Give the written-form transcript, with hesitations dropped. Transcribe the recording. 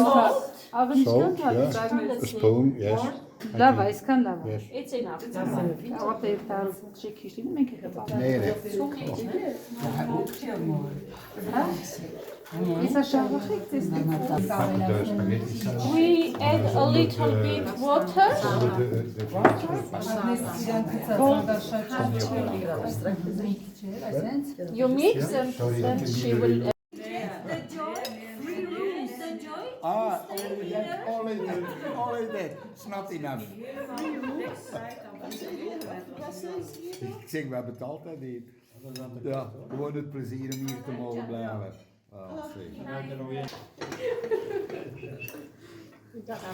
salt. Aber nicht Salt, ganz yeah. sagen. A spoon, yes. Lava, is kan lava. Yes. It's enough. Wat heeft daar chickjes die denk ik het Nee, nee. Is dat zo geschikt? Is dit? De spaghetti saus. We add a little bit water. You mix and then she will. Ah, only that. It's not enough. Ik zeg, we hebben het altijd niet. Ja, gewoon het plezier om hier te mogen blijven. Ah, zeg.